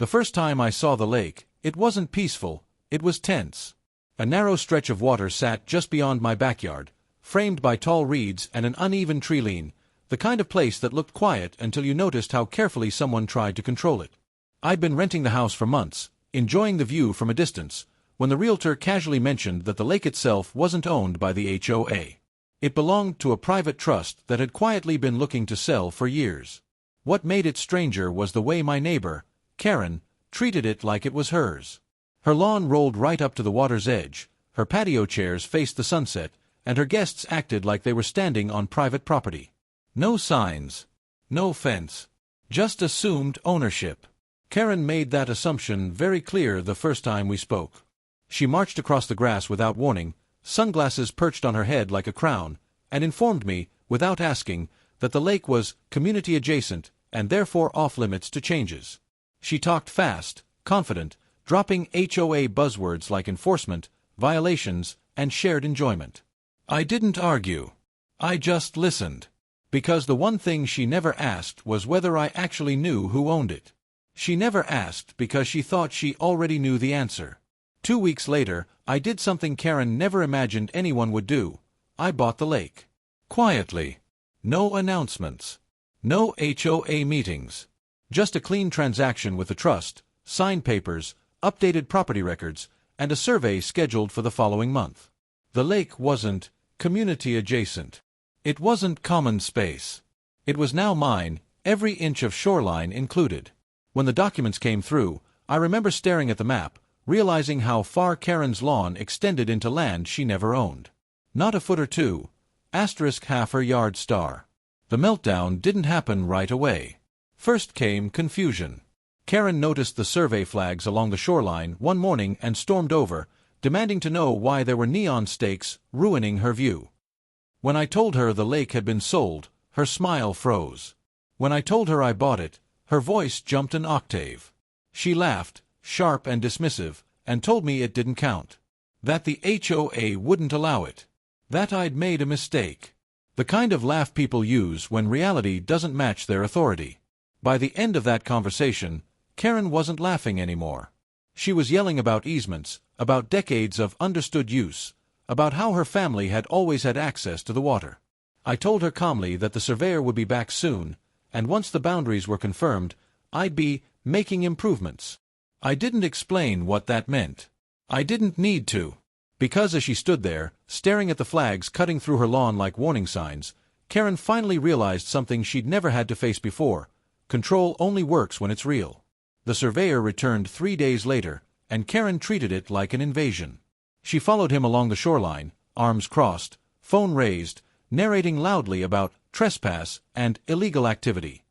The first time I saw the lake, it wasn't peaceful, it was tense. A narrow stretch of water sat just beyond my backyard, framed by tall reeds and an uneven tree-line, the kind of place that looked quiet until you noticed how carefully someone tried to control it. I'd been renting the house for months, enjoying the view from a distance, when the realtor casually mentioned that the lake itself wasn't owned by the HOA. It belonged to a private trust that had quietly been looking to sell for years. What made it stranger was the way my neighbor, Karen, treated it like it was hers. Her lawn rolled right up to the water's edge, her patio chairs faced the sunset, and her guests acted like they were standing on private property. No signs, no fence, just assumed ownership. Karen made that assumption very clear the first time we spoke. She marched across the grass without warning, sunglasses perched on her head like a crown, and informed me, without asking, that the lake was community adjacent and therefore off-limits to changes. She talked fast, confident, dropping HOA buzzwords like enforcement, violations, and shared enjoyment. I didn't argue. I just listened. Because the one thing she never asked was whether I actually knew who owned it. She never asked because she thought she already knew the answer. 2 weeks later, I did something Karen never imagined anyone would do. I bought the lake. Quietly. No announcements. No HOA meetings. Just a clean transaction with the trust, signed papers, updated property records, and a survey scheduled for the following month. The lake wasn't community adjacent. It wasn't common space. It was now mine, every inch of shoreline included. When the documents came through, I remember staring at the map, realizing how far Karen's lawn extended into land she never owned. Not a foot or two, *half her yard star. The meltdown didn't happen right away. First came confusion. Karen noticed the survey flags along the shoreline one morning and stormed over, demanding to know why there were neon stakes ruining her view. When I told her the lake had been sold, her smile froze. When I told her I bought it, her voice jumped an octave. She laughed, sharp and dismissive, and told me it didn't count. That the HOA wouldn't allow it. That I'd made a mistake. The kind of laugh people use when reality doesn't match their authority. By the end of that conversation, Karen wasn't laughing anymore. She was yelling about easements, about decades of understood use, about how her family had always had access to the water. I told her calmly that the surveyor would be back soon, and once the boundaries were confirmed, I'd be making improvements. I didn't explain what that meant. I didn't need to. Because as she stood there, staring at the flags cutting through her lawn like warning signs, Karen finally realized something she'd never had to face before. Control only works when it's real. The surveyor returned 3 days later, and Karen treated it like an invasion. She followed him along the shoreline, arms crossed, phone raised, narrating loudly about trespass and illegal activity.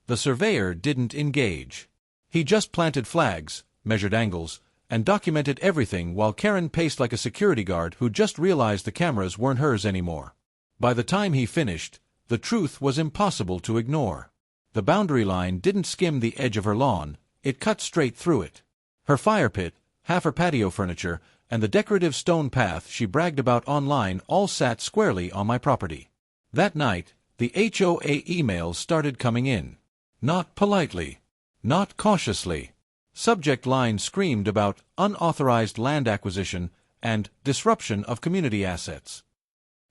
The surveyor didn't engage. He just planted flags, measured angles, and documented everything while Karen paced like a security guard who just realized the cameras weren't hers anymore. By the time he finished, the truth was impossible to ignore. The boundary line didn't skim the edge of her lawn, it cut straight through it. Her fire pit, half her patio furniture, and the decorative stone path she bragged about online all sat squarely on my property. That night, the HOA emails started coming in. Not politely. Not cautiously. Subject lines screamed about unauthorized land acquisition and disruption of community assets.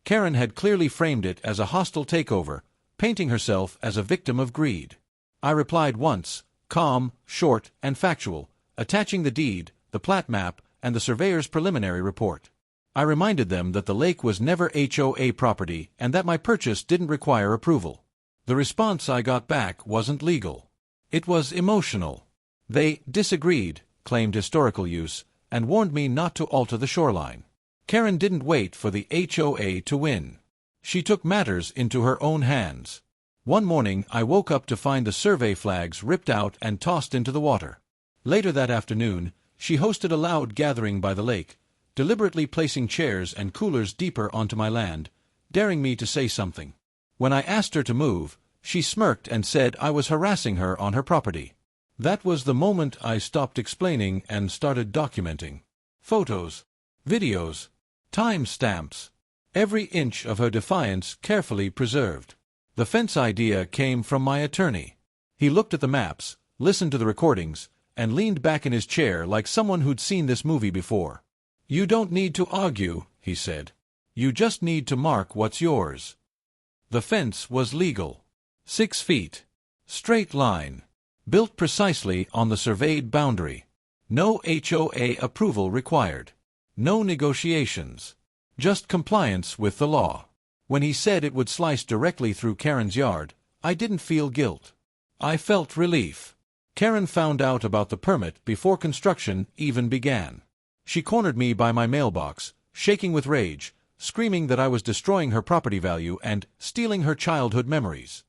Karen had clearly framed it as a hostile takeover, painting herself as a victim of greed. I replied once, calm, short, and factual, attaching the deed, the plat map, and the surveyor's preliminary report. I reminded them that the lake was never HOA property and that my purchase didn't require approval. The response I got back wasn't legal. It was emotional. They disagreed, claimed historical use, and warned me not to alter the shoreline. Karen didn't wait for the HOA to win. She took matters into her own hands. One morning I woke up to find the survey flags ripped out and tossed into the water. Later that afternoon, she hosted a loud gathering by the lake, deliberately placing chairs and coolers deeper onto my land, daring me to say something. When I asked her to move, she smirked and said I was harassing her on her property. That was the moment I stopped explaining and started documenting. Photos, videos, time-stamps. Every inch of her defiance carefully preserved. The fence idea came from my attorney. He looked at the maps, listened to the recordings, and leaned back in his chair like someone who'd seen this movie before. "You don't need to argue," he said. "You just need to mark what's yours." The fence was legal. 6 feet. Straight line. Built precisely on the surveyed boundary. No HOA approval required. No negotiations. Just compliance with the law. When he said it would slice directly through Karen's yard, I didn't feel guilt. I felt relief. Karen found out about the permit before construction even began. She cornered me by my mailbox, shaking with rage, screaming that I was destroying her property value and stealing her childhood memories.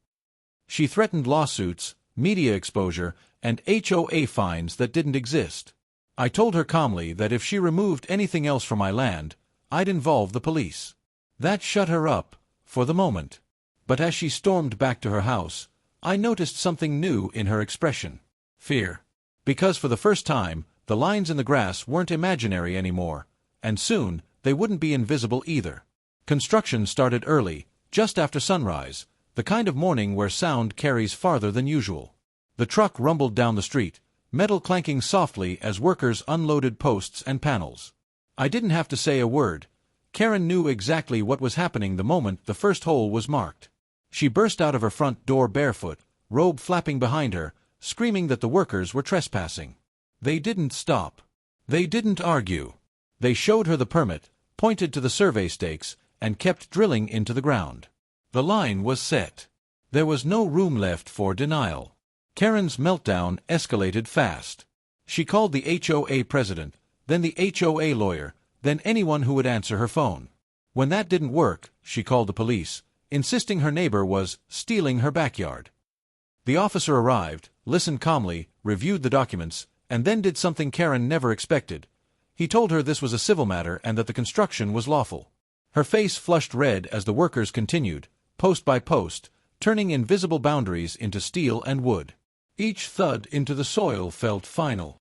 She threatened lawsuits, media exposure, and HOA fines that didn't exist. I told her calmly that if she removed anything else from my land, I'd involve the police. That shut her up, for the moment. But as she stormed back to her house, I noticed something new in her expression. Fear. Because for the first time, the lines in the grass weren't imaginary anymore, and soon they wouldn't be invisible either. Construction started early, just after sunrise, the kind of morning where sound carries farther than usual. The truck rumbled down the street, metal clanking softly as workers unloaded posts and panels. I didn't have to say a word. Karen knew exactly what was happening the moment the first hole was marked. She burst out of her front door barefoot, robe flapping behind her, screaming that the workers were trespassing. They didn't stop. They didn't argue. They showed her the permit, pointed to the survey stakes, and kept drilling into the ground. The line was set. There was no room left for denial. Karen's meltdown escalated fast. She called the HOA president, then the HOA lawyer, then anyone who would answer her phone. When that didn't work, she called the police, insisting her neighbor was stealing her backyard. The officer arrived, listened calmly, reviewed the documents, and then did something Karen never expected. He told her this was a civil matter and that the construction was lawful. Her face flushed red as the workers continued, post by post, turning invisible boundaries into steel and wood. Each thud into the soil felt final.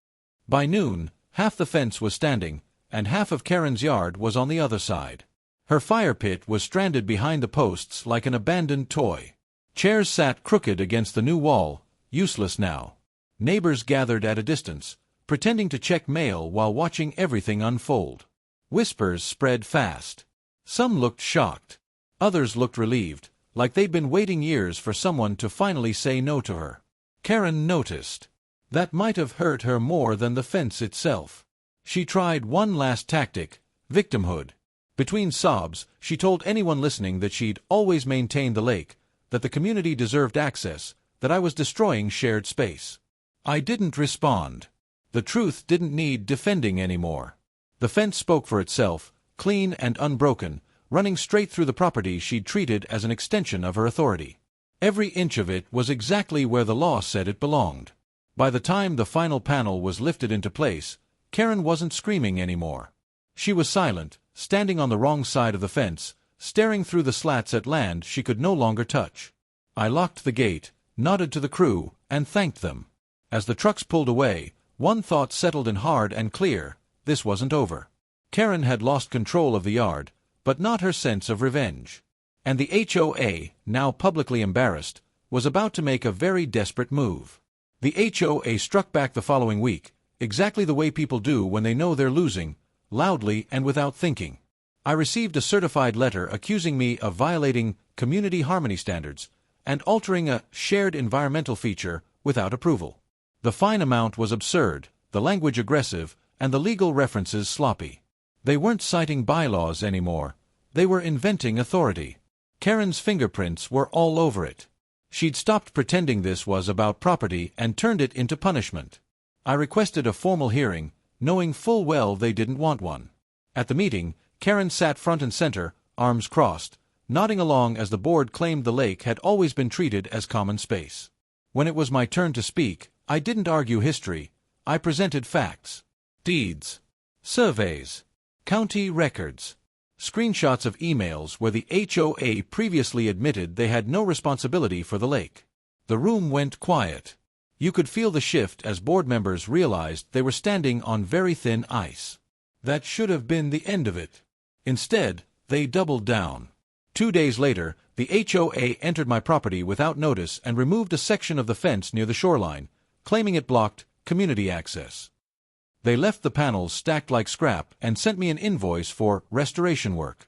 By noon, half the fence was standing, and half of Karen's yard was on the other side. Her fire pit was stranded behind the posts like an abandoned toy. Chairs sat crooked against the new wall, useless now. Neighbors gathered at a distance, pretending to check mail while watching everything unfold. Whispers spread fast. Some looked shocked. Others looked relieved, like they'd been waiting years for someone to finally say no to her. Karen noticed. That might have hurt her more than the fence itself. She tried one last tactic, victimhood. Between sobs, she told anyone listening that she'd always maintained the lake, that the community deserved access, that I was destroying shared space. I didn't respond. The truth didn't need defending anymore. The fence spoke for itself, clean and unbroken, running straight through the property she'd treated as an extension of her authority. Every inch of it was exactly where the law said it belonged. By the time the final panel was lifted into place, Karen wasn't screaming anymore. She was silent, standing on the wrong side of the fence, staring through the slats at land she could no longer touch. I locked the gate, nodded to the crew, and thanked them. As the trucks pulled away, one thought settled in hard and clear: this wasn't over. Karen had lost control of the yard, but not her sense of revenge. And the HOA, now publicly embarrassed, was about to make a very desperate move. The HOA struck back the following week, exactly the way people do when they know they're losing, loudly and without thinking. I received a certified letter accusing me of violating community harmony standards and altering a shared environmental feature without approval. The fine amount was absurd, the language aggressive, and the legal references sloppy. They weren't citing bylaws anymore. They were inventing authority. Karen's fingerprints were all over it. She'd stopped pretending this was about property and turned it into punishment. I requested a formal hearing, knowing full well they didn't want one. At the meeting, Karen sat front and center, arms crossed, nodding along as the board claimed the lake had always been treated as common space. When it was my turn to speak, I didn't argue history. I presented facts. Deeds. Surveys. County records. Screenshots of emails where the HOA previously admitted they had no responsibility for the lake. The room went quiet. You could feel the shift as board members realized they were standing on very thin ice. That should have been the end of it. Instead, they doubled down. 2 days later, the HOA entered my property without notice and removed a section of the fence near the shoreline, claiming it blocked community access. They left the panels stacked like scrap and sent me an invoice for restoration work.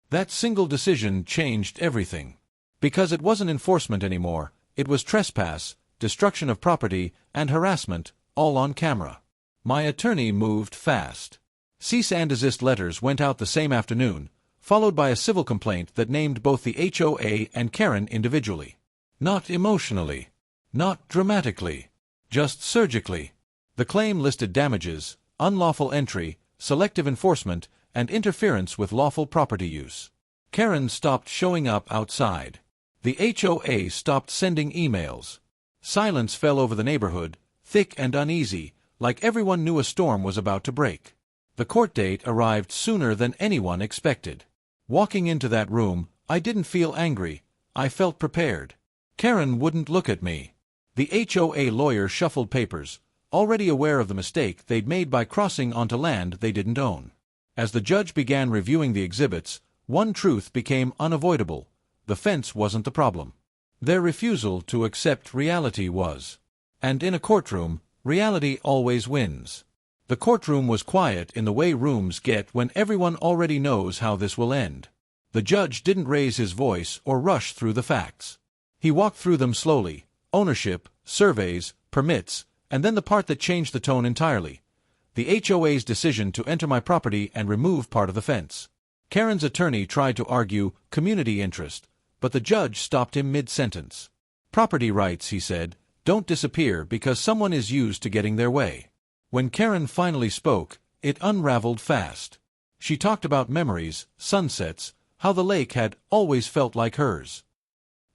That single decision changed everything. Because it wasn't enforcement anymore, it was trespass, destruction of property, and harassment, all on camera. My attorney moved fast. Cease and desist letters went out the same afternoon, followed by a civil complaint that named both the HOA and Karen individually. Not emotionally. Not dramatically. Just surgically. The claim listed damages, unlawful entry, selective enforcement, and interference with lawful property use. Karen stopped showing up outside. The HOA stopped sending emails. Silence fell over the neighborhood, thick and uneasy, like everyone knew a storm was about to break. The court date arrived sooner than anyone expected. Walking into that room, I didn't feel angry. I felt prepared. Karen wouldn't look at me. The HOA lawyer shuffled papers, already aware of the mistake they'd made by crossing onto land they didn't own. As the judge began reviewing the exhibits, one truth became unavoidable. The fence wasn't the problem. Their refusal to accept reality was. And in a courtroom, reality always wins. The courtroom was quiet in the way rooms get when everyone already knows how this will end. The judge didn't raise his voice or rush through the facts. He walked through them slowly: ownership, surveys, permits, and then the part that changed the tone entirely: the HOA's decision to enter my property and remove part of the fence. Karen's attorney tried to argue community interest, but the judge stopped him mid-sentence. Property rights, he said, don't disappear because someone is used to getting their way. When Karen finally spoke, it unraveled fast. She talked about memories, sunsets, how the lake had always felt like hers.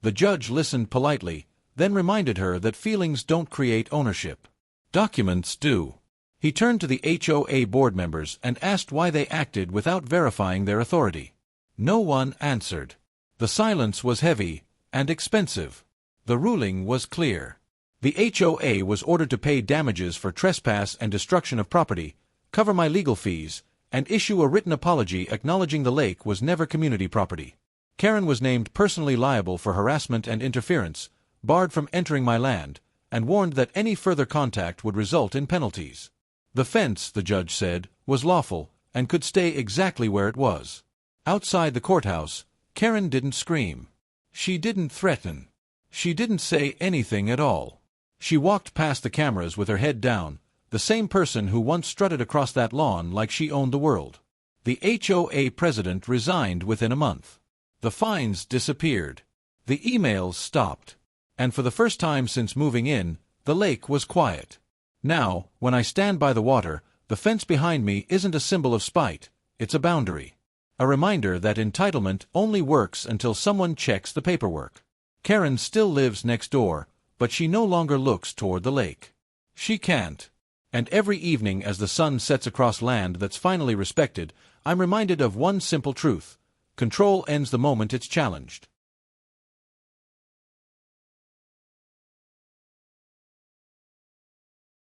The judge listened politely, then reminded her that feelings don't create ownership. Documents do. He turned to the HOA board members and asked why they acted without verifying their authority. No one answered. The silence was heavy and expensive. The ruling was clear. The HOA was ordered to pay damages for trespass and destruction of property, cover my legal fees, and issue a written apology acknowledging the lake was never community property. Karen was named personally liable for harassment and interference, barred from entering my land, and warned that any further contact would result in penalties. The fence, the judge said, was lawful and could stay exactly where it was. Outside the courthouse, Karen didn't scream. She didn't threaten. She didn't say anything at all. She walked past the cameras with her head down, the same person who once strutted across that lawn like she owned the world. The HOA president resigned within a month. The fines disappeared. The emails stopped. And for the first time since moving in, the lake was quiet. Now, when I stand by the water, the fence behind me isn't a symbol of spite, it's a boundary. A reminder that entitlement only works until someone checks the paperwork. Karen still lives next door, but she no longer looks toward the lake. She can't. And every evening as the sun sets across land that's finally respected, I'm reminded of one simple truth: control ends the moment it's challenged.